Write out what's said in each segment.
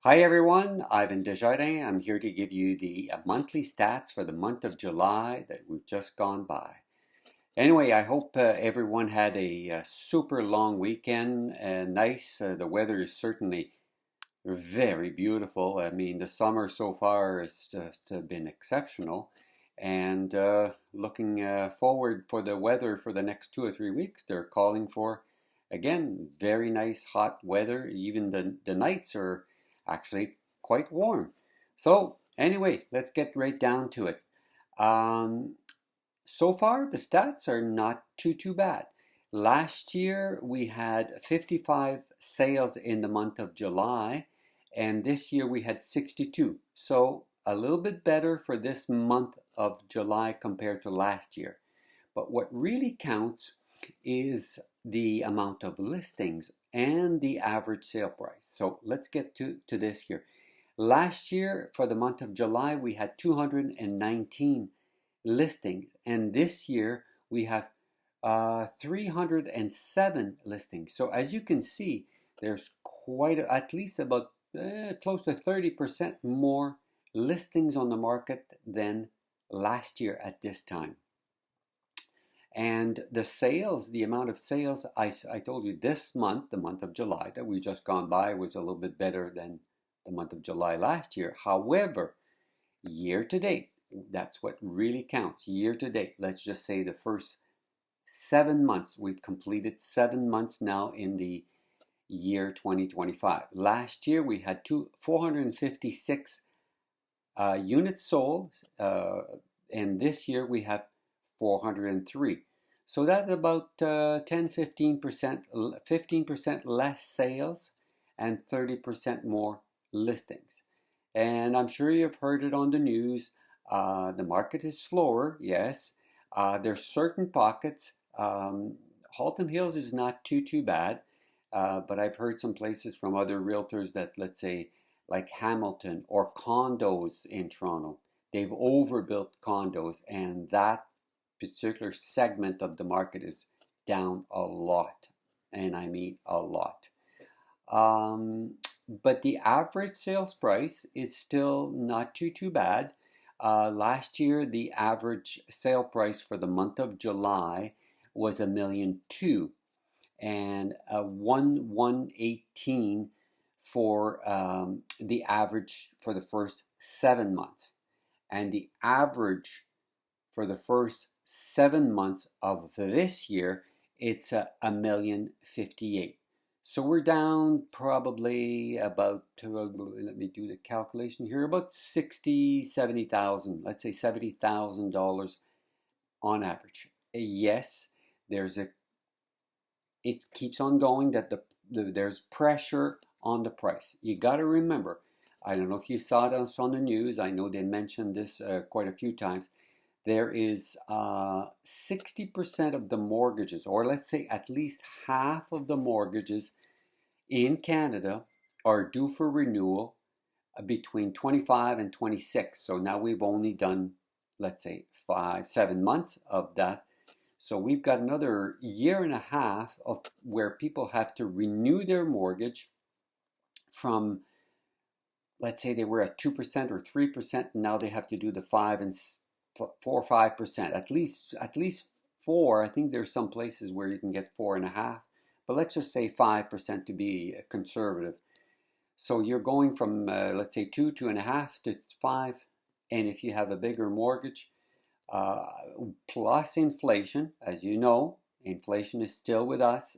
Hi everyone, Ivan Desjardins. I'm here to give you the monthly stats for the month of July that we've just gone by. Anyway, I hope everyone had a super long weekend. Nice. The weather is certainly very beautiful. I mean, the summer so far has just been exceptional. And looking forward for the weather for the next 2 or 3 weeks, they're calling for, again, very nice hot weather. Even the nights are actually quite warm. So, anyway, let's get right down to it. Um, so far, the stats are not too bad. Last year, we had 55 sales in the month of July, and this year we had 62. So a little bit better for this month of July compared to last year. But what really counts is the amount of listings and the average sale price. So let's get to this here. Last year, for the month of July, we had 219 listings, and this year we have 307 listings. So as you can see, there's at least about close to 30% more listings on the market than last year at this time. And the sales, the amount of sales, I told you this month, the month of July that we just gone by, was a little bit better than the month of July last year. However, year to date, that's what really counts. Year to date, let's just say the first 7 months. We've completed 7 months now in the year 2025. Last year we had 456 units sold, and this year we have 403. So that's about 10-15%, 15% less sales and 30% more listings. And I'm sure you've heard it on the news. The market is slower, yes. There's certain pockets. Halton Hills is not too bad, but I've heard some places from other realtors that, let's say, like Hamilton or condos in Toronto, they've overbuilt condos, and that particular segment of the market is down a lot, and I mean a lot. But the average sales price is still not too bad. Last year, the average sale price for the month of July was $1,200,000 and 118 for the average for the first 7 months. And the average for the first 7 months of this year, it's $1,058,000. So we're down probably about, let me do the calculation here, about 70,000, let's say $70,000 on average. Yes, it keeps on going that there's pressure on the price. You got to remember, I don't know if you saw it on the news, I know they mentioned this quite a few times. There is 60% of the mortgages, or let's say at least half of the mortgages in Canada are due for renewal between 25 and 26. So now we've only done, let's say, 7 months of that. So we've got another year and a half of where people have to renew their mortgage from, let's say they were at 2% or 3%, and now they have to do the 4 or 5%, at least 4. I think there's some places where you can get 4.5, but let's just say 5% to be conservative. So you're going from let's say 2.5 to 5, and if you have a bigger mortgage, plus inflation, as you know, inflation is still with us.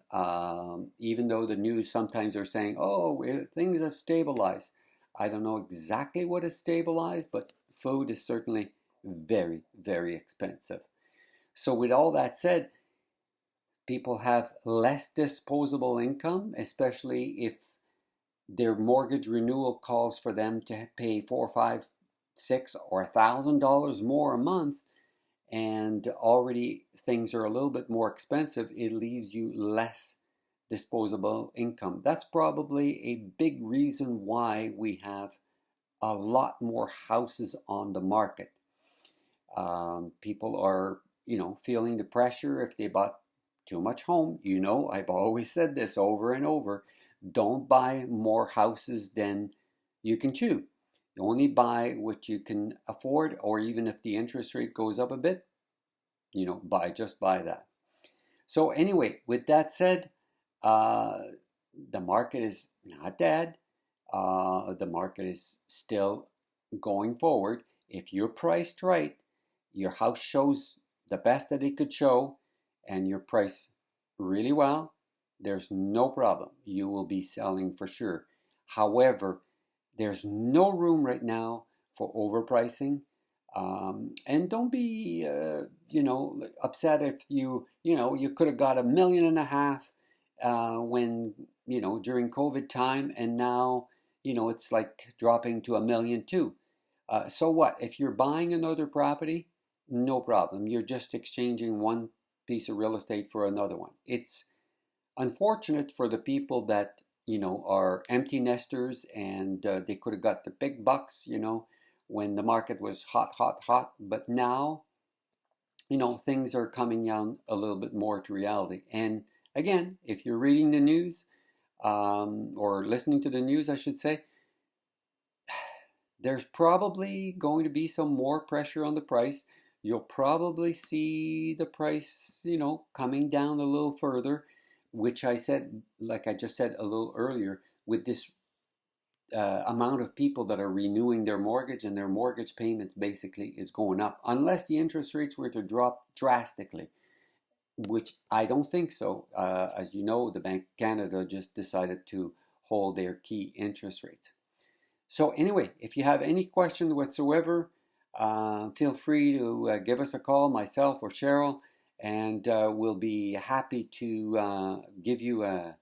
Even though the news sometimes are saying, "Oh, things have stabilized," I don't know exactly what is stabilized, but food is certainly very expensive. So with all that said, people have less disposable income, especially if their mortgage renewal calls for them to pay $4, $5, $6, or $1,000 more a month, and already things are a little bit more expensive. It leaves you less disposable income. That's probably a big reason why we have a lot more houses on the market. People are, feeling the pressure if they bought too much home. I've always said this over and over. Don't buy more houses than you can choose. You only buy what you can afford, or even if the interest rate goes up a bit, just buy that. So anyway, with that said, uh, the market is not dead. The market is still going forward. If you're priced right, your house shows the best that it could show, and you're priced really well, there's no problem. You will be selling for sure. However, there's no room right now for overpricing. And don't be, upset if you could have got 1.5 million when, during COVID time, and now, it's like dropping to 1.2 million. So what? If you're buying another property, no problem. You're just exchanging one piece of real estate for another one. It's unfortunate for the people that are empty nesters, and they could have got the big bucks when the market was hot, hot, hot. But now things are coming down a little bit more to reality. And again, if you're reading the news, or listening to the news, I should say, there's probably going to be some more pressure on the price. You'll probably see the price coming down a little further, which I said, like I just said a little earlier, with this amount of people that are renewing their mortgage, and their mortgage payments basically is going up, unless the interest rates were to drop drastically, which I don't think so. As you know, the Bank of Canada just decided to hold their key interest rates. So anyway, if you have any questions whatsoever, feel free to give us a call, myself or Sheryl, and we'll be happy to give you an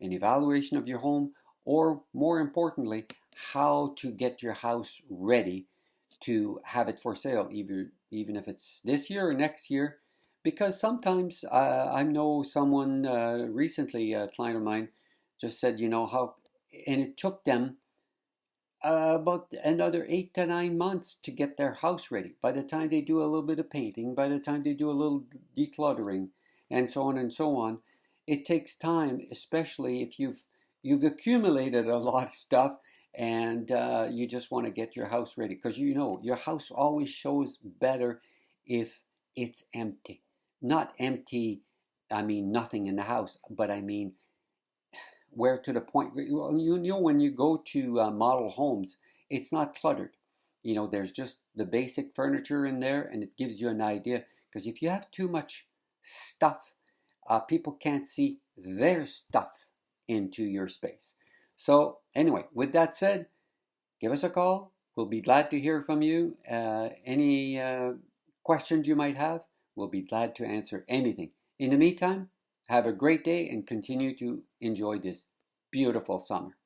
evaluation of your home, or more importantly, how to get your house ready to have it for sale, even if it's this year or next year. Because sometimes I know someone recently, a client of mine, just said, how, and it took them about another 8 to 9 months to get their house ready. By the time they do a little bit of painting, by the time they do a little decluttering, and so on and so on, it takes time, especially if you've accumulated a lot of stuff, and you just want to get your house ready, because your house always shows better if it's empty. Not empty, I mean nothing in the house, but I mean where to the point, when you go to model homes, it's not cluttered. There's just the basic furniture in there, and it gives you an idea. Because if you have too much stuff, people can't see their stuff into your space. So anyway, with that said, give us a call. We'll be glad to hear from you. Any questions you might have, we'll be glad to answer anything. In the meantime, have a great day and continue to enjoy this beautiful summer.